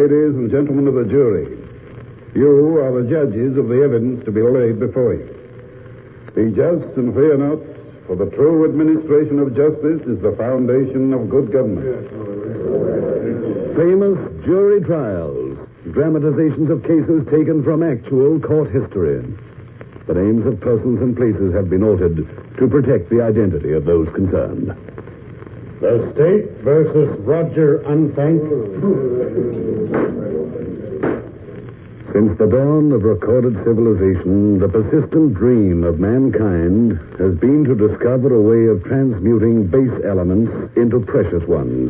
Ladies and gentlemen of the jury, you are the judges of the evidence to be laid before you. Be just and fear not, for the true administration of justice is the foundation of good government. Famous jury trials, dramatizations of cases taken from actual court history. The names of persons and places have been altered to protect the identity of those concerned. The State versus Roger Unthank. Since the dawn of recorded civilization, the persistent dream of mankind has been to discover a way of transmuting base elements into precious ones,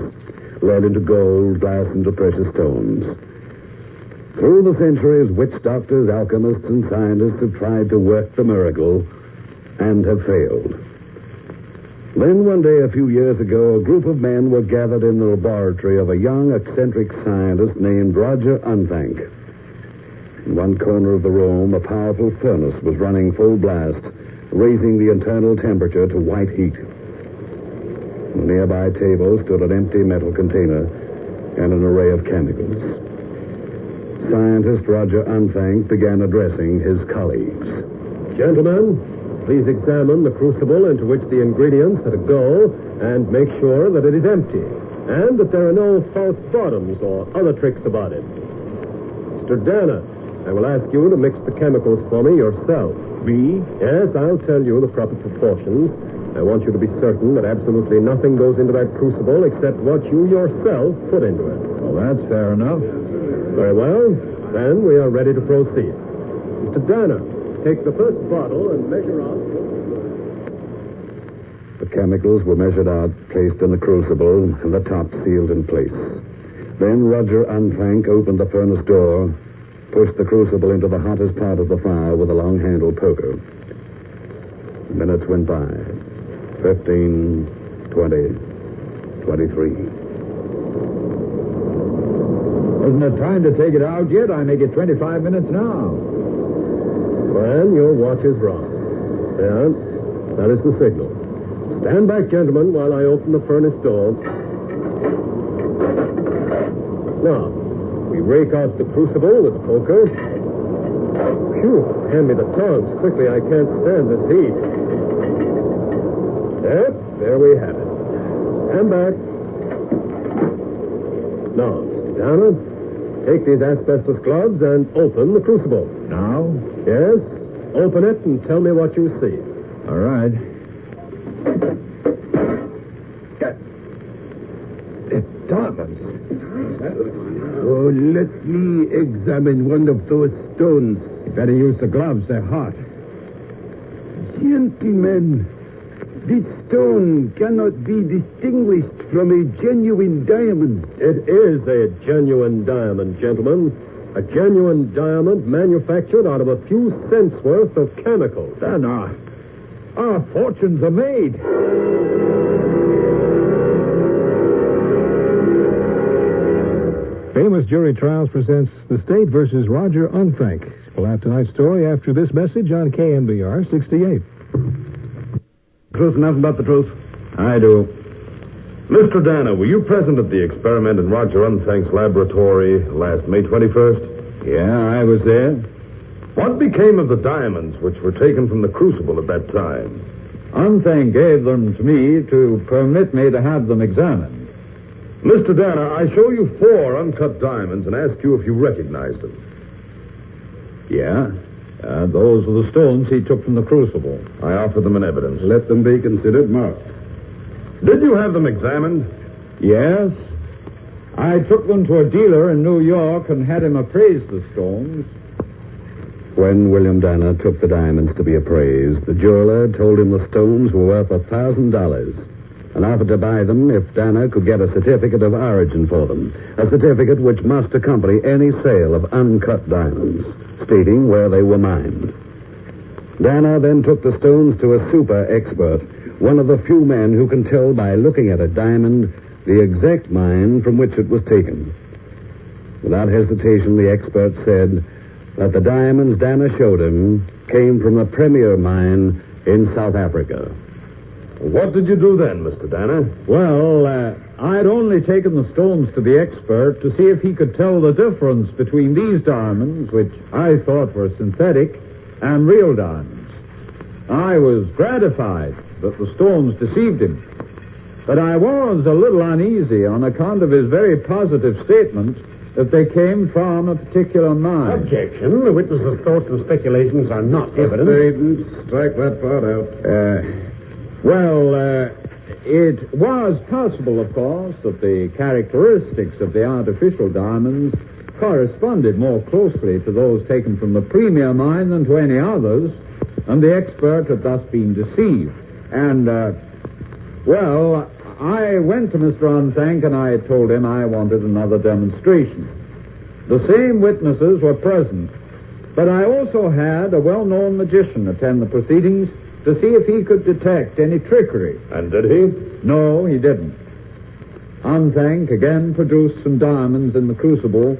lead into gold, glass into precious stones. Through the centuries, witch doctors, alchemists, and scientists have tried to work the miracle and have failed. Then one day a few years ago, a group of men were gathered in the laboratory of a young, eccentric scientist named Roger Unthank. In one corner of the room, a powerful furnace was running full blast, raising the internal temperature to white heat. On a nearby table stood an empty metal container and an array of chemicals. Scientist Roger Unthank began addressing his colleagues. Gentlemen, please examine the crucible into which the ingredients are to go and make sure that it is empty and that there are no false bottoms or other tricks about it. Mr. Danner, I will ask you to mix the chemicals for me yourself. Me? Yes, I'll tell you the proper proportions. I want you to be certain that absolutely nothing goes into that crucible except what you yourself put into it. Well, that's fair enough. Very well. Then we are ready to proceed. Mr. Danner, take the first bottle and measure out. The chemicals were measured out, placed in the crucible, and the top sealed in place. Then Roger Unthank opened the furnace door, pushed the crucible into the hottest part of the fire with a long-handled poker. Minutes went by. 15, 20, 23. Wasn't it time to take it out yet? I make it 25 minutes now. Well, your watch is wrong. Yeah, that is the signal. Stand back, gentlemen, while I open the furnace door. Now, we rake out the crucible with the poker. Phew, hand me the tongs. Quickly, I can't stand this heat. Yep, there we have it. Stand back. Now, Mr. Danner, take these asbestos gloves and open the crucible. Now? Yes, open it and tell me what you see. All right. Diamonds. Oh, let me examine one of those stones. You better use the gloves. They're hot. Gentlemen, this stone cannot be distinguished from a genuine diamond. It is a genuine diamond, gentlemen. A genuine diamond manufactured out of a few cents worth of chemicals. Then our fortunes are made. Famous Jury Trials presents The State versus Roger Unthank. We'll have tonight's story after this message on KNBR 68. Truth, nothing but the truth? I do. Mr. Danner, were you present at the experiment in Roger Unthank's laboratory last May 21st? Yeah, I was there. What became of the diamonds which were taken from the crucible at that time? Unthank gave them to me to permit me to have them examined. Mr. Danner, I show you 4 uncut diamonds and ask you if you recognize them. Yeah. Those are the stones he took from the crucible. I offer them in evidence. Let them be considered marked. Did you have them examined? Yes. I took them to a dealer in New York and had him appraise the stones. When William Danner took the diamonds to be appraised, the jeweler told him the stones were worth $1,000 and offered to buy them if Danner could get a certificate of origin for them, a certificate which must accompany any sale of uncut diamonds, stating where they were mined. Danner then took the stones to a super expert, one of the few men who can tell by looking at a diamond the exact mine from which it was taken. Without hesitation, the expert said that the diamonds Danner showed him came from the premier mine in South Africa. What did you do then, Mr. Danner? Well, I'd only taken the stones to the expert to see if he could tell the difference between these diamonds, which I thought were synthetic, and real diamonds. I was gratified that the stones deceived him. But I was a little uneasy on account of his very positive statement that they came from a particular mine. Objection. The witness's thoughts and speculations are not evidence. Strike that part out. It was possible, of course, that the characteristics of the artificial diamonds corresponded more closely to those taken from the premier mine than to any others, and the expert had thus been deceived. And, I went to Mr. Unthank and I told him I wanted another demonstration. The same witnesses were present, but I also had a well-known magician attend the proceedings to see if he could detect any trickery. And did he? No, he didn't. Unthank again produced some diamonds in the crucible,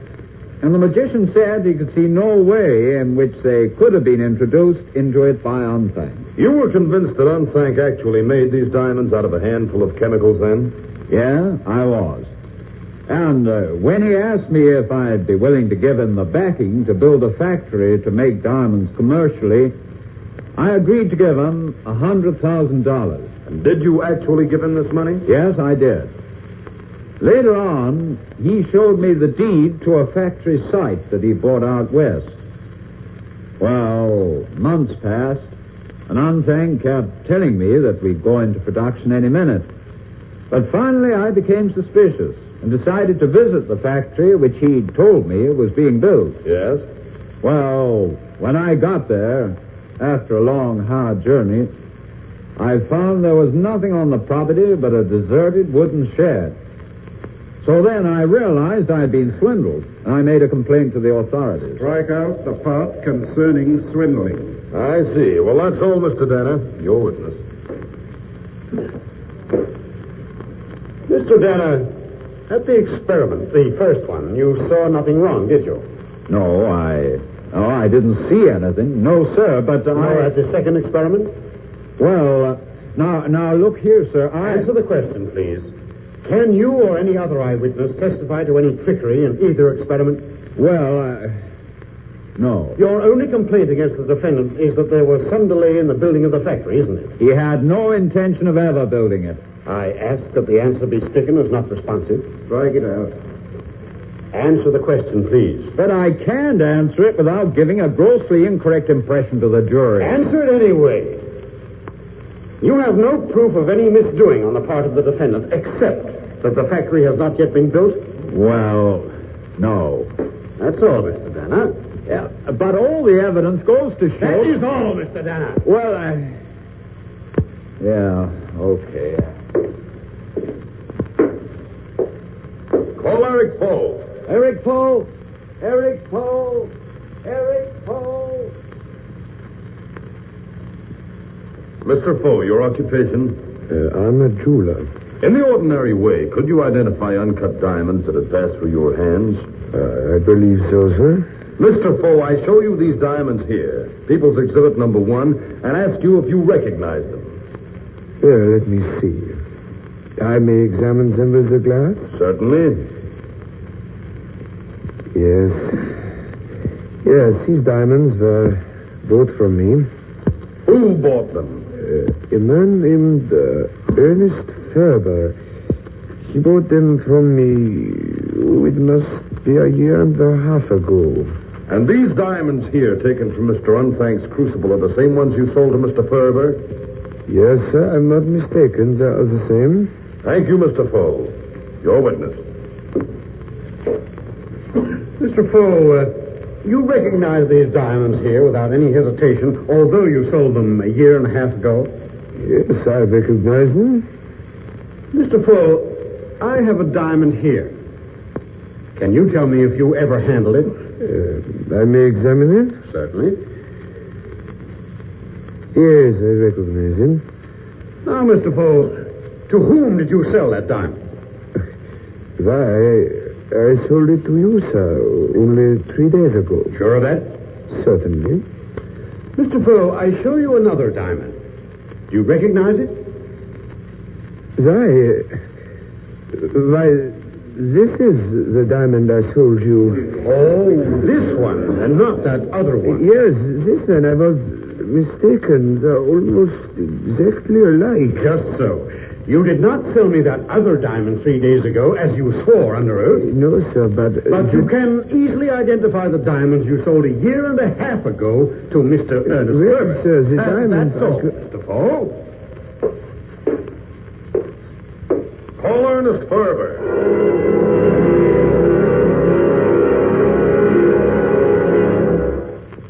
and the magician said he could see no way in which they could have been introduced into it by Unthank. You were convinced that Unthank actually made these diamonds out of a handful of chemicals then? Yeah, I was. And when he asked me if I'd be willing to give him the backing to build a factory to make diamonds commercially, I agreed to give him $100,000. And did you actually give him this money? Yes, I did. Later on, he showed me the deed to a factory site that he bought out west. Well, months passed, and Unthank kept telling me that we'd go into production any minute. But finally, I became suspicious and decided to visit the factory which he'd told me was being built. Yes. Well, when I got there, after a long, hard journey, I found there was nothing on the property but a deserted wooden shed. So then I realized I'd been swindled, and I made a complaint to the authorities. Strike out the part concerning swindling. I see. Well, that's all, Mr. Danner. Your witness. Mr. Danner, at the experiment, the first one, you saw nothing wrong, did you? No, I didn't see anything. No, sir, but Nor at the second experiment? Well, now, look here, sir. Answer the question, please. Can you or any other eyewitness testify to any trickery in either experiment? No. Your only complaint against the defendant is that there was some delay in the building of the factory, isn't it? He had no intention of ever building it. I ask that the answer be stricken as not responsive. Strike it out. Answer the question, please. But I can't answer it without giving a grossly incorrect impression to the jury. Answer it anyway. You have no proof of any misdoing on the part of the defendant, except that the factory has not yet been built? Well, no. That's all, Mr. Danner. Yeah, but all the evidence goes to show... That is all, Mr. Danner. Well, yeah, okay. Call Eric Poe. Eric Poe! Eric Poe! Eric Poe! Mr. Poe, your occupation? I'm a jeweler. In the ordinary way, could you identify uncut diamonds that had passed through your hands? I believe so, sir. Mr. Poe, I show you these diamonds here, People's Exhibit number 1, and ask you if you recognize them. Here, let me see. I may examine them with the glass? Certainly. Yes. Yes, these diamonds were bought from me. Who bought them? A man named Ernest Ferber. He bought them from me, it must be a year and a half ago. And these diamonds here, taken from Mr. Unthank's crucible, are the same ones you sold to Mr. Ferber? Yes, sir, I'm not mistaken. They are the same. Thank you, Mr. Poe. Your witness. Mr. Poe, you recognize these diamonds here without any hesitation, although you sold them a year and a half ago? Yes, I recognize them. Mr. Poe, I have a diamond here. Can you tell me if you ever handled it? I may examine it? Certainly. Yes, I recognize him. Now, Mr. Poe, to whom did you sell that diamond? Why, I sold it to you, sir, only 3 days ago. Sure of that? Certainly. Mr. Poe, I show you another diamond. Do you recognize it? Why, this is the diamond I sold you. Oh, this one, and not that other one. Yes, this one. I was mistaken. They're almost exactly alike. Just so. You did not sell me that other diamond 3 days ago, as you swore under oath. No, sir, but... But you can easily identify the diamonds you sold 1.5 years ago to Mr. Ernest Ferber. Well, sir, the diamonds... That's all, Mr. Fall. Call Ernest Ferber.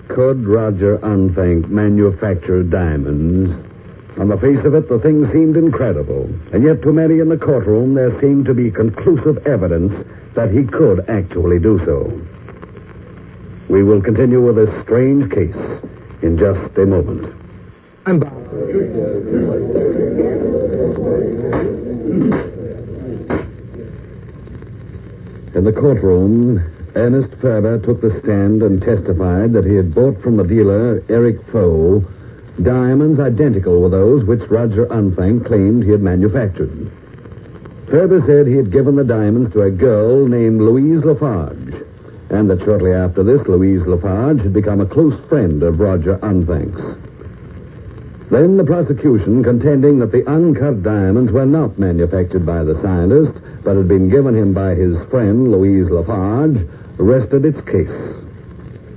Could Roger Unthank manufacture diamonds? On the face of it, the thing seemed incredible. And yet to many in the courtroom, there seemed to be conclusive evidence that he could actually do so. We will continue with this strange case in just a moment. I'm back. In the courtroom, Ernest Ferber took the stand and testified that he had bought from the dealer, Eric Foe, diamonds identical with those which Roger Unthank claimed he had manufactured. Ferber said he had given the diamonds to a girl named Louise Lafarge, and that shortly after this, Louise Lafarge had become a close friend of Roger Unthank's. Then the prosecution, contending that the uncut diamonds were not manufactured by the scientist, but had been given him by his friend, Louise Lafarge, rested its case.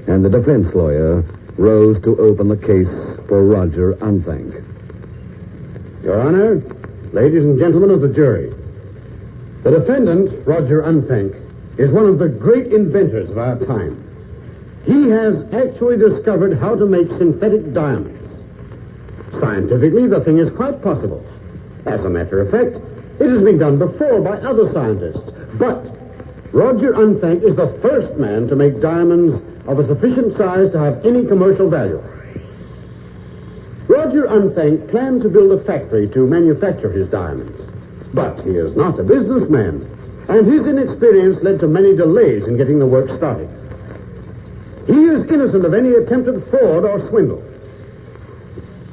And the defense lawyer rose to open the case for Roger Unthank. Your Honor, ladies and gentlemen of the jury, the defendant, Roger Unthank, is one of the great inventors of our time. He has actually discovered how to make synthetic diamonds. Scientifically, the thing is quite possible. As a matter of fact, it has been done before by other scientists. But Roger Unthank is the first man to make diamonds of a sufficient size to have any commercial value. Roger Unthank planned to build a factory to manufacture his diamonds. But he is not a businessman, and his inexperience led to many delays in getting the work started. He is innocent of any attempted fraud or swindle.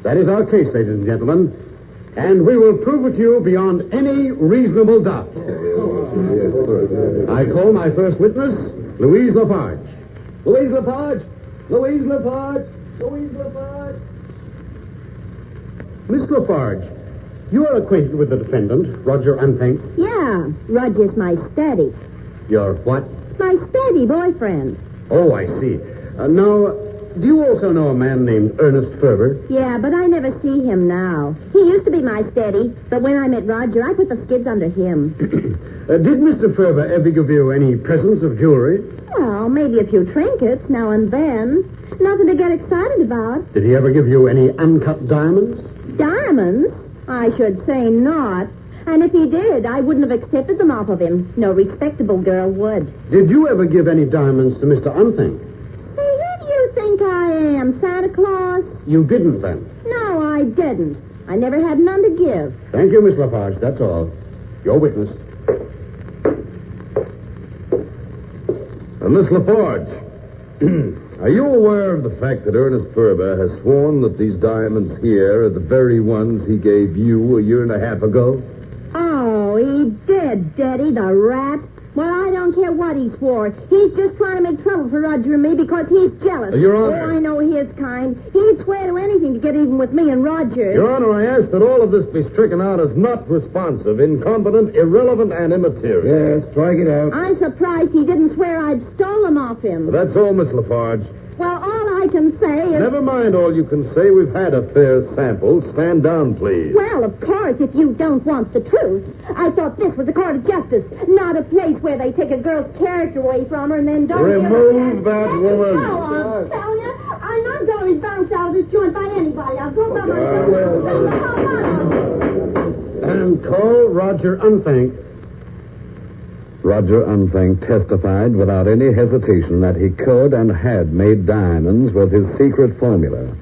That is our case, ladies and gentlemen, and we will prove it to you beyond any reasonable doubt. I call my first witness, Louise Lafarge. Louise Lafarge! Louise Lafarge! Louise Lafarge! Miss Lafarge, you are acquainted with the defendant, Roger Unthank. Yeah, Roger's my steady. Your what? My steady boyfriend. Oh, I see. Now, do you also know a man named Ernest Ferber? Yeah, but I never see him now. He used to be my steady, but when I met Roger, I put the skids under him. Did Mr. Ferber ever give you any presents of jewelry? Well, maybe a few trinkets now and then. Nothing to get excited about. Did he ever give you any uncut diamonds? Diamonds? I should say not. And if he did, I wouldn't have accepted them off of him. No respectable girl would. Did you ever give any diamonds to Mr. Unthank? Say, who do you think I am, Santa Claus? You didn't, then? No, I didn't. I never had none to give. Thank you, Miss Lafarge. That's all. Your witness. Miss Lafarge, are you aware of the fact that Ernest Ferber has sworn that these diamonds here are the very ones he gave you 1.5 years ago? Oh, he did, Daddy, the rat. Well, I don't care what he swore. He's just trying to make trouble for Roger and me because he's jealous. Your Honor. Oh, I know his kind. He'd swear to anything to get even with me and Roger. Your Honor, I ask that all of this be stricken out as not responsive, incompetent, irrelevant, and immaterial. Yes, strike it out. I'm surprised he didn't swear I'd stolen off him. That's all, Miss Lafarge. Well, all I can say is... Never mind all you can say. We've had a fair sample. Stand down, please. Well, of course, if you don't want the truth. I thought this was a court of justice, not a place where they take a girl's character away from her and then don't... Remove that woman. No, I'll tell you. I'm not going to be bounced out of this joint by anybody. I'll go by myself. And call Roger Unthank. Roger Unthank testified without any hesitation that he could and had made diamonds with his secret formula.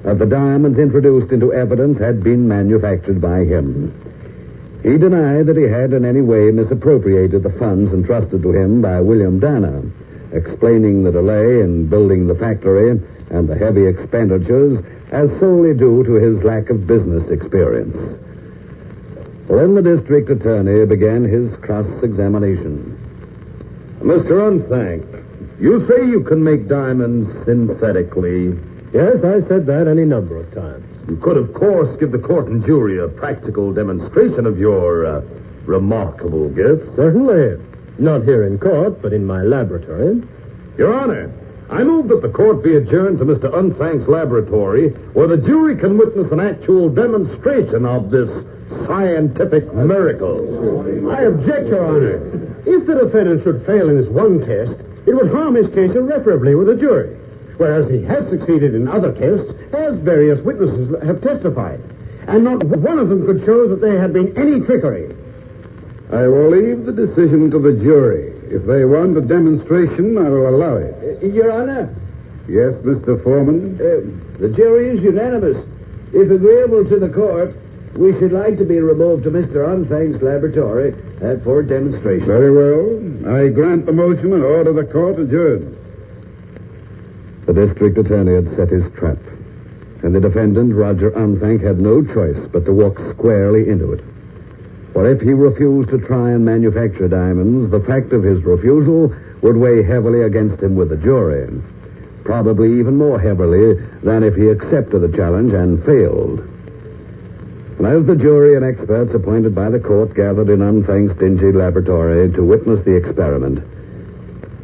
The diamonds introduced into evidence had been manufactured by him. He denied that he had in any way misappropriated the funds entrusted to him by William Dana, explaining the delay in building the factory and the heavy expenditures as solely due to his lack of business experience. Then the district attorney began his cross-examination. Mr. Unthank, you say you can make diamonds synthetically. Yes, I said that any number of times. You could, of course, give the court and jury a practical demonstration of your remarkable gift. Certainly. Not here in court, but in my laboratory. Your Honor, I move that the court be adjourned to Mr. Unthank's laboratory, where the jury can witness an actual demonstration of this scientific miracle. I object, Your Honor. If the defendant should fail in this one test, it would harm his case irreparably with the jury. Whereas he has succeeded in other tests, as various witnesses have testified. And not one of them could show that there had been any trickery. I will leave the decision to the jury. If they want a demonstration, I will allow it. Your Honor, Yes, Mr. Foreman? the jury is unanimous. If agreeable to the court, we should like to be removed to Mr. Unthank's laboratory for demonstration. Very well. I grant the motion and order the court adjourned. The district attorney had set his trap, and the defendant, Roger Unthank, had no choice but to walk squarely into it. For if he refused to try and manufacture diamonds, the fact of his refusal would weigh heavily against him with the jury, probably even more heavily than if he accepted the challenge and failed. And as the jury and experts appointed by the court gathered in Unthank's dingy laboratory to witness the experiment,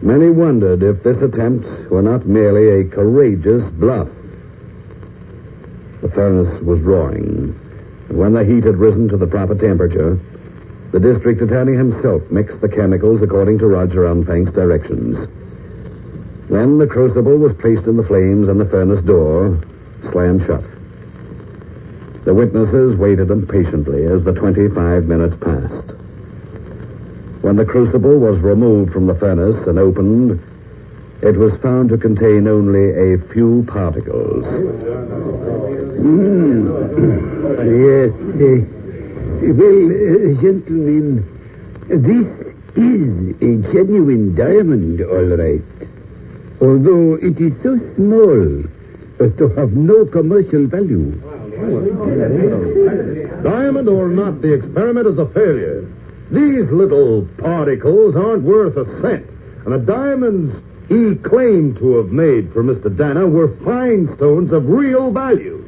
many wondered if this attempt were not merely a courageous bluff. The furnace was roaring, and when the heat had risen to the proper temperature, the district attorney himself mixed the chemicals according to Roger Unthank's directions. Then the crucible was placed in the flames and the furnace door slammed shut. The witnesses waited impatiently as the 25 minutes passed. When the crucible was removed from the furnace and opened, it was found to contain only a few particles. Yes. Well, gentlemen, this is a genuine diamond, all right. Although it is so small as to have no commercial value. Diamond or not, the experiment is a failure. These little particles aren't worth a cent. And the diamonds he claimed to have made for Mr. Dana were fine stones of real value.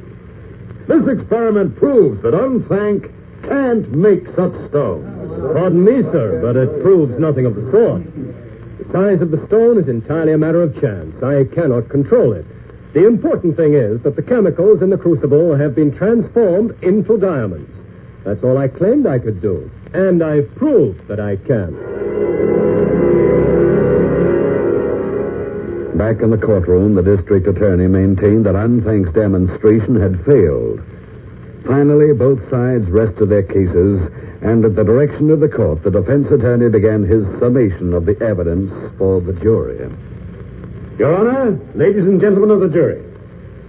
This experiment proves that Unthank can't make such stones. Pardon me, sir, but it proves nothing of the sort. The size of the stone is entirely a matter of chance. I cannot control it. The important thing is that the chemicals in the crucible have been transformed into diamonds. That's all I claimed I could do. And I've proved that I can. Back in the courtroom, the district attorney maintained that Unthank's demonstration had failed. Finally, both sides rested their cases, and at the direction of the court, the defense attorney began his summation of the evidence for the jury. Your Honor, ladies and gentlemen of the jury,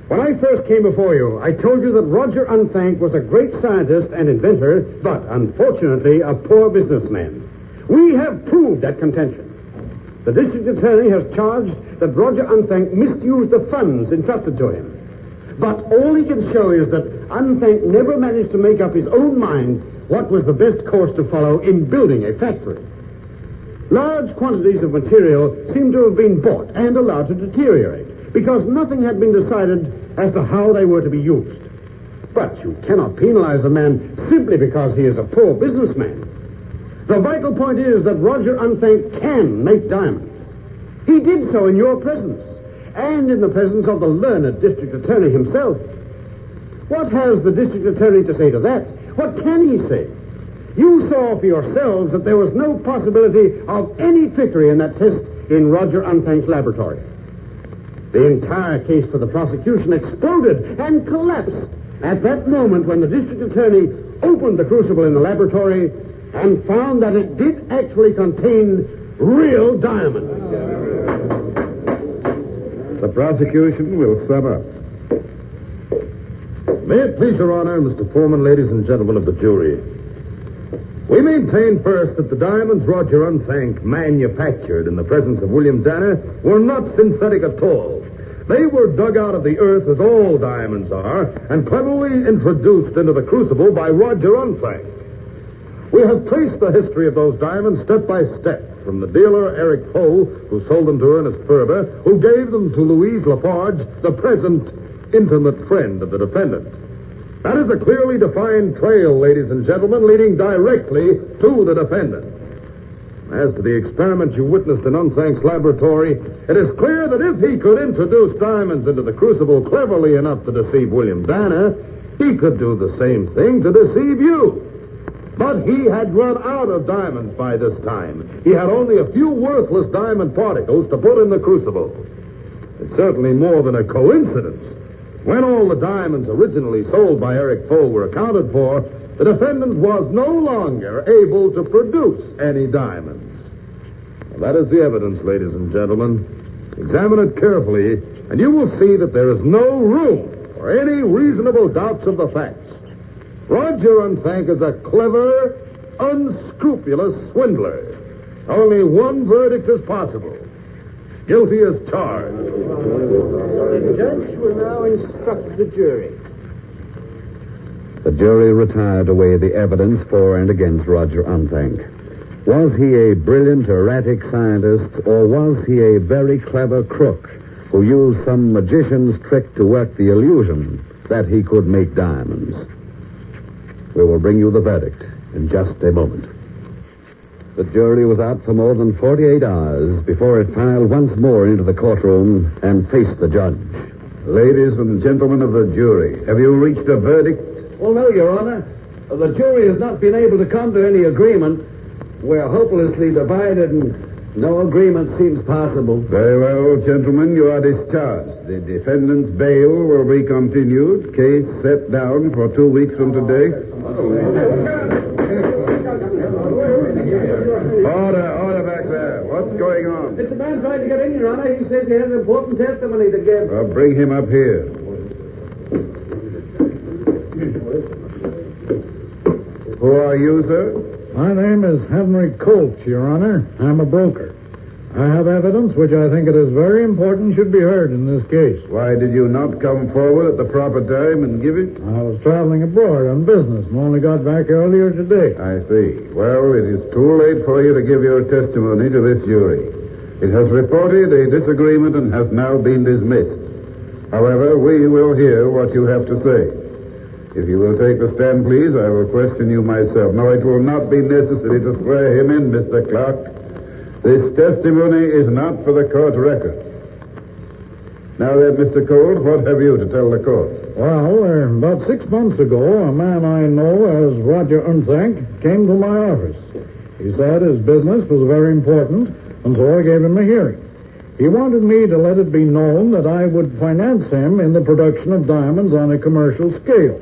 when I first came before you, I told you that Roger Unthank was a great scientist and inventor, but unfortunately a poor businessman. We have proved that contention. The district attorney has charged that Roger Unthank misused the funds entrusted to him. But all he can show is that Unthank never managed to make up his own mind what was the best course to follow in building a factory. Large quantities of material seem to have been bought and allowed to deteriorate because nothing had been decided as to how they were to be used. But you cannot penalize a man simply because he is a poor businessman. The vital point is that Roger Unthank can make diamonds. He did so in your presence, and in the presence of the learned district attorney himself. What has the district attorney to say to that? What can he say? You saw for yourselves that there was no possibility of any trickery in that test in Roger Unthank's laboratory. The entire case for the prosecution exploded and collapsed at that moment when the district attorney opened the crucible in the laboratory and found that it did actually contain real diamonds. The prosecution will sum up. May it please Your Honor, Mr. Foreman, ladies and gentlemen of the jury. We maintain first that the diamonds Roger Unthank manufactured in the presence of William Dana were not synthetic at all. They were dug out of the earth as all diamonds are and cleverly introduced into the crucible by Roger Unthank. We have traced the history of those diamonds step by step, from the dealer, Eric Poe, who sold them to Ernest Ferber, who gave them to Louise Lafarge, the present intimate friend of the defendant. That is a clearly defined trail, ladies and gentlemen, leading directly to the defendant. As to the experiment you witnessed in Unthank's laboratory, it is clear that if he could introduce diamonds into the crucible cleverly enough to deceive William Dana, he could do the same thing to deceive you. But he had run out of diamonds by this time. He had only a few worthless diamond particles to put in the crucible. It's certainly more than a coincidence. When all the diamonds originally sold by Eric Poe were accounted for, the defendant was no longer able to produce any diamonds. Well, that is the evidence, ladies and gentlemen. Examine it carefully, and you will see that there is no room for any reasonable doubts of the facts. Roger Unthank is a clever, unscrupulous swindler. Only one verdict is possible. Guilty as charged. The judge will now instruct the jury. The jury retired to weigh the evidence for and against Roger Unthank. Was he a brilliant, erratic scientist, or was he a very clever crook who used some magician's trick to work the illusion that he could make diamonds? We will bring you the verdict in just a moment. The jury was out for more than 48 hours before it filed once more into the courtroom and faced the judge. Ladies and gentlemen of the jury, have you reached a verdict? Well, no, Your Honor. The jury has not been able to come to any agreement. We're hopelessly divided, and no agreement seems possible. Very well, gentlemen, you are discharged. The defendant's bail will be continued. Case set down for 2 weeks from today. Order back there. What's going on? It's a man trying to get in, Your Honor. He says he has important testimony to give. Well, bring him up here. Who are you, sir? My name is Henry Colt, Your Honor. I'm a broker. I have evidence which I think it is very important should be heard in this case. Why did you not come forward at the proper time and give it? I was traveling abroad on business and only got back earlier today. I see. Well, it is too late for you to give your testimony to this jury. It has reported a disagreement and has now been dismissed. However, we will hear what you have to say. If you will take the stand, please, I will question you myself. No, it will not be necessary to swear him in, Mr. Clark. This testimony is not for the court record. Now then, Mr. Colt, what have you to tell the court? Well, about 6 months ago, a man I know as Roger Unthank came to my office. He said his business was very important, and so I gave him a hearing. He wanted me to let it be known that I would finance him in the production of diamonds on a commercial scale.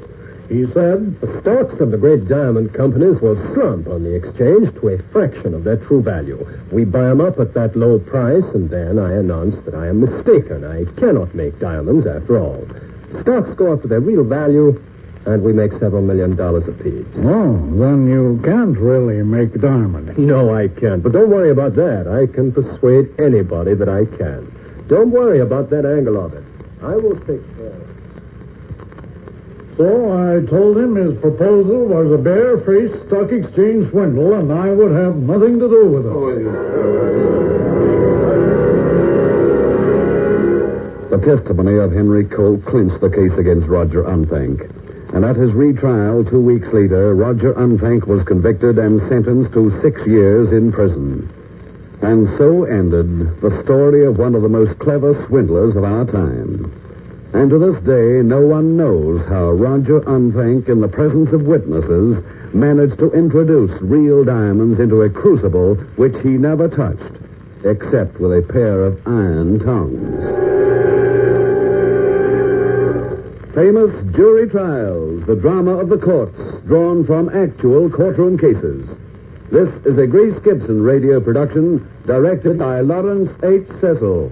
He said the stocks of the great diamond companies will slump on the exchange to a fraction of their true value. We buy them up at that low price, and then I announce that I am mistaken. I cannot make diamonds after all. Stocks go up to their real value, and we make several $1 million apiece. Oh, then you can't really make diamonds. No, I can't. But don't worry about that. I can persuade anybody that I can. Don't worry about that angle of it. I will take care of it. So I told him his proposal was a bare-faced stock exchange swindle, and I would have nothing to do with it. The testimony of Henry Colt clinched the case against Roger Unthank. And at his retrial 2 weeks later, Roger Unthank was convicted and sentenced to 6 years in prison. And so ended the story of one of the most clever swindlers of our time. And to this day, no one knows how Roger Unthank, in the presence of witnesses, managed to introduce real diamonds into a crucible which he never touched, except with a pair of iron tongs. Famous jury trials, the drama of the courts, drawn from actual courtroom cases. This is a Grace Gibson radio production, directed by Lawrence H. Cecil.